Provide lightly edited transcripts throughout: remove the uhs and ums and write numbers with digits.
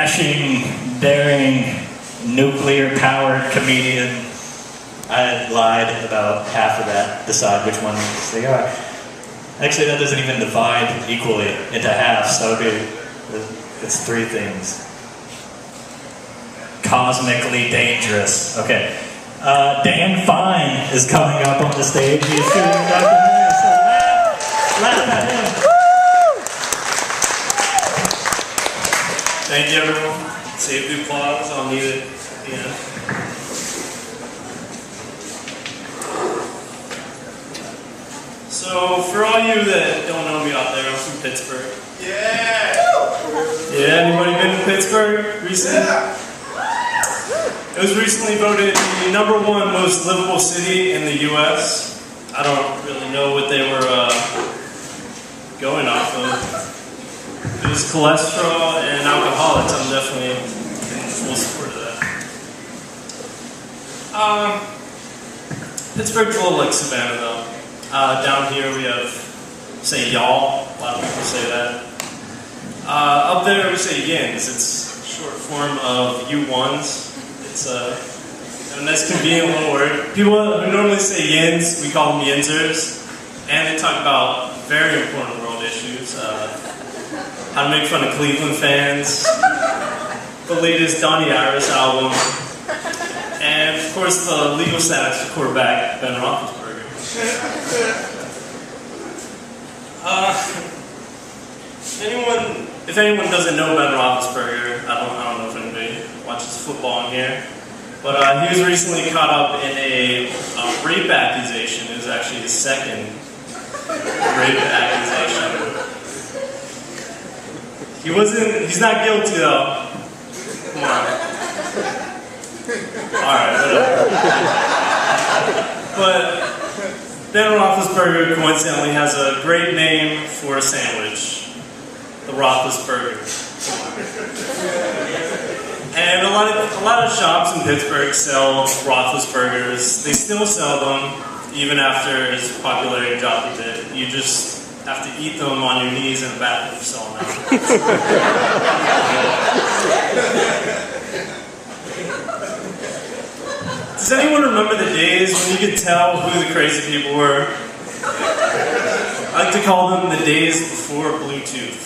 dashing, daring, nuclear-powered comedian. I lied about half of that. Decide which ones they are. Actually, that doesn't even divide equally into half, so it's three things. Cosmically dangerous. Okay. Dan Fine is coming up on the stage. He's doing Dr. Harris. So laugh at him. Thank you, everyone. Save the applause. I'll need it at the end. So, for all you that don't know me out there, I'm from Pittsburgh. Yeah! Yeah, anybody been to Pittsburgh recently? Yeah! It was recently voted the #1 most livable city in the U.S. I don't really know what they were going off of. It was cholesterol and alcoholics. I'm definitely in full support of that. Pittsburgh's a little like Savannah, though. Down here we have, say, y'all. A lot of people say that. Up there we say yins. It's short form of you ones. It's a nice convenient little word. People who normally say yins, we call them yinsers. And they talk about very important world issues. How to make fun of Cleveland fans. The latest Donnie Iris album. And of course the legal status of quarterback Ben Roethlisberger. If anyone doesn't know Ben Roethlisberger, I don't know if anybody watches football in here, but he was recently caught up in a rape accusation. It was actually his second rape accusation. He's not guilty though. Come on. Alright, whatever. But Ben Roethlisberger coincidentally has a great name for a sandwich. The Roethlisberger. And a lot of shops in Pittsburgh sell Roethlisbergers. They still sell them, even after his popularity dropped a bit. You just have to eat them on your knees in a bathroom for selling them. Does anyone remember the days when you could tell who the crazy people were? I like to call them the days before Bluetooth.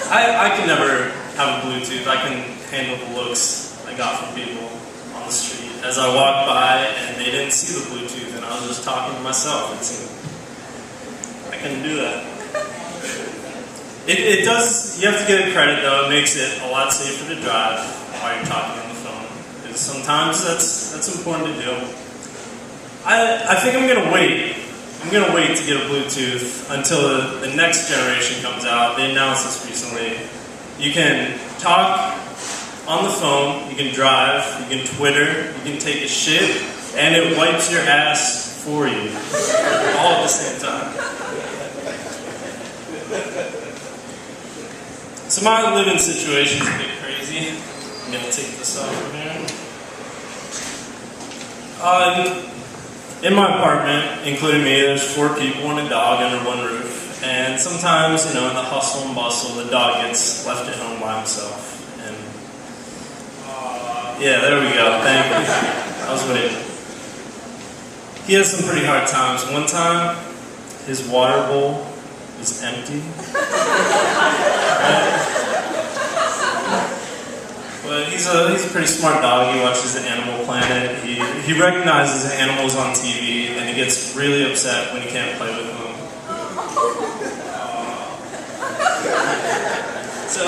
I can never have a Bluetooth. I can handle the looks I got from people on the street as I walked by and they didn't see the Bluetooth and I was just talking to myself. I couldn't do that. It does, you have to give it credit though, it makes it a lot safer to drive while you're talking on the phone. Because sometimes that's important to do. I think I'm going to wait. I'm going to wait to get a Bluetooth until the next generation comes out. They announced this recently. You can talk on the phone, you can drive, you can Twitter, you can take a shit, and it wipes your ass for you. All at the same time. So my living situation is a bit crazy. I'm going to take this off from here. In my apartment, including me, there's 4 people and a dog under one roof. And sometimes, in the hustle and bustle, the dog gets left at home by himself. And yeah, there we go. Thank you. I was waiting. He has some pretty hard times. One time, his water bowl was empty. Right? But he's a pretty smart dog. He watches Animal Planet. He recognizes animals on TV, and he gets really upset when he can't play with them. So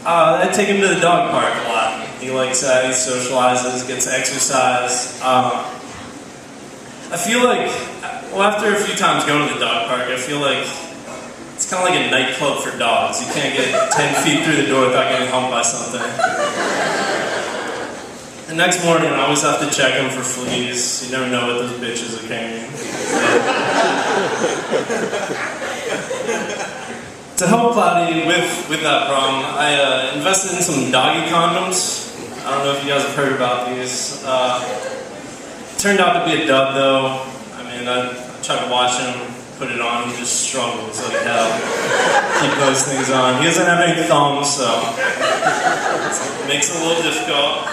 I take him to the dog park a lot. He likes that. He socializes, gets exercise. I feel like, after a few times going to the dog park, I feel like it's kind of like a nightclub for dogs. You can't get 10 feet through the door without getting humped by something. The next morning, I always have to check him for fleas. You never know what those bitches are carrying. To help Cloudy with that problem, I invested in some doggy condoms. I don't know if you guys have heard about these. Turned out to be a dud, though. I mean, I tried to watch him put it on. He just struggles like hell. Keep those things on. He doesn't have any thumbs, so it makes it a little difficult.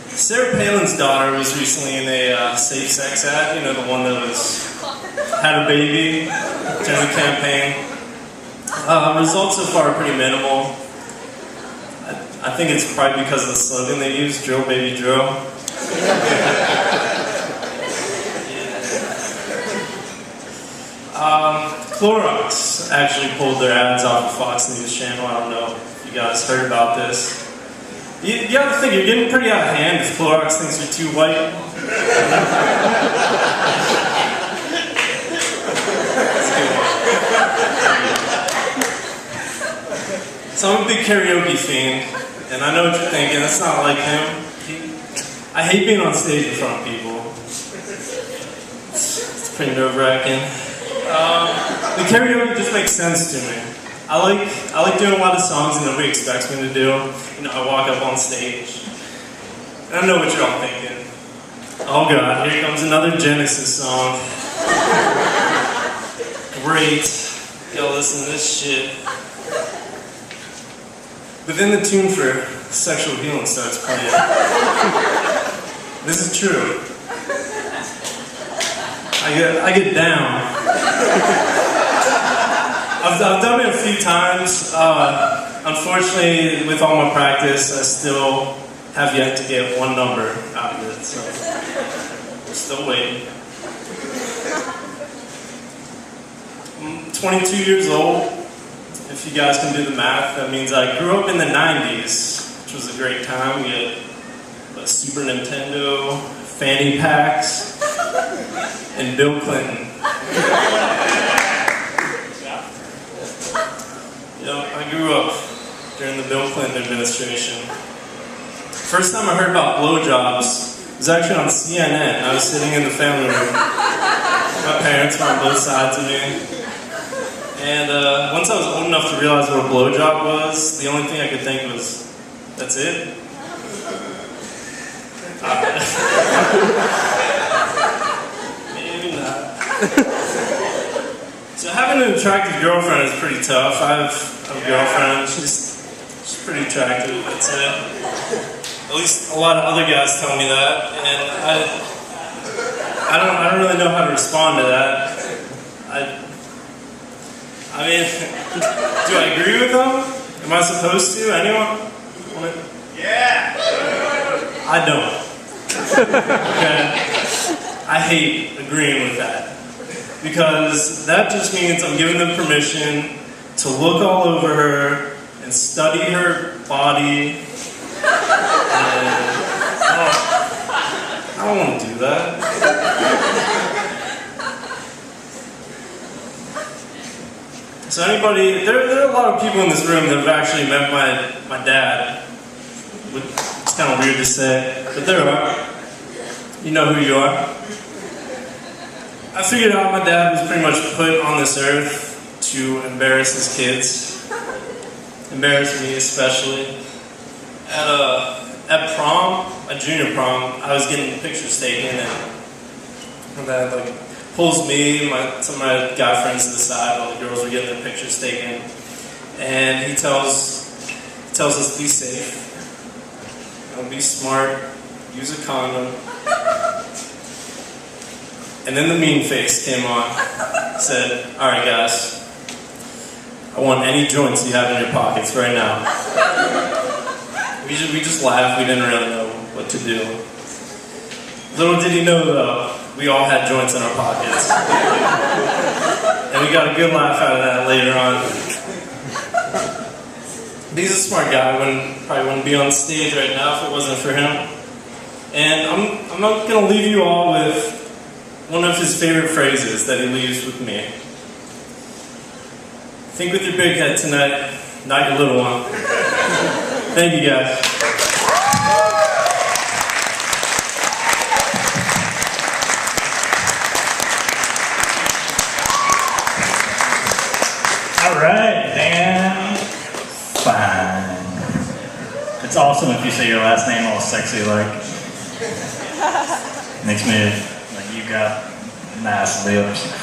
Sarah Palin's daughter was recently in a safe sex ad, you know, the one that had a baby during the campaign. Results so far are pretty minimal. I think it's probably because of the slogan they use, drill baby drill. Clorox actually pulled their ads off of Fox News channel. I don't know if you guys heard about this. You gotta think, you're getting pretty out of hand if Clorox thinks you're too white. So I'm a big karaoke fiend, and I know what you're thinking, that's not like him. I hate being on stage in front of people. It's pretty nerve-wracking. The karaoke just makes sense to me. I like doing a lot of songs that nobody expects me to do. You know, I walk up on stage, and I know what you're all thinking. Oh God, here comes another Genesis song. Great. Yo, listen to this shit. But then the tune for Sexual Healing starts playing. This is true. I get down. I've done it a few times. Unfortunately, with all my practice, I still have yet to get one number out of it, so we're still waiting. I'm 22 years old. If you guys can do the math, that means I grew up in the 90s, which was a great time. We had a Super Nintendo, fanny packs, and Bill Clinton. I grew up during the Bill Clinton administration. First time I heard about blowjobs was actually on CNN. I was sitting in the family room. My parents were on both sides of me. And once I was old enough to realize what a blowjob was, the only thing I could think was, that's it? Maybe not. So having an attractive girlfriend is pretty tough. I have a girlfriend, she's pretty attractive, that's it. At least a lot of other guys tell me that, and I don't really know how to respond to that. I mean, do I agree with them? Am I supposed to? Anyone? Yeah! I don't. Okay? I hate agreeing with that. Because that just means I'm giving them permission to look all over her and study her body. And I don't want to do that. So anybody, there are a lot of people in this room that have actually met my dad. It's kind of weird to say, but there are. You know who you are. I figured out my dad was pretty much put on this earth to embarrass his kids. Embarrass me especially. At prom, at junior prom, I was getting pictures taken, and that like pulls me and some of my guy friends to the side while the girls were getting their pictures taken. And he tells us, be safe, be smart, use a condom. And then the mean face came on, said, alright guys, I want any joints you have in your pockets right now. We just laughed, we didn't really know what to do. Little did he know though, we all had joints in our pockets. And we got a good laugh out of that later on. He's a smart guy, probably wouldn't be on stage right now if it wasn't for him. And I'm not going to leave you all with one of his favorite phrases that he leaves with me. Think with your big head tonight, not your little one. Thank you guys. All right, and fine. It's awesome if you say your last name all sexy like. Makes me like you got nice lips.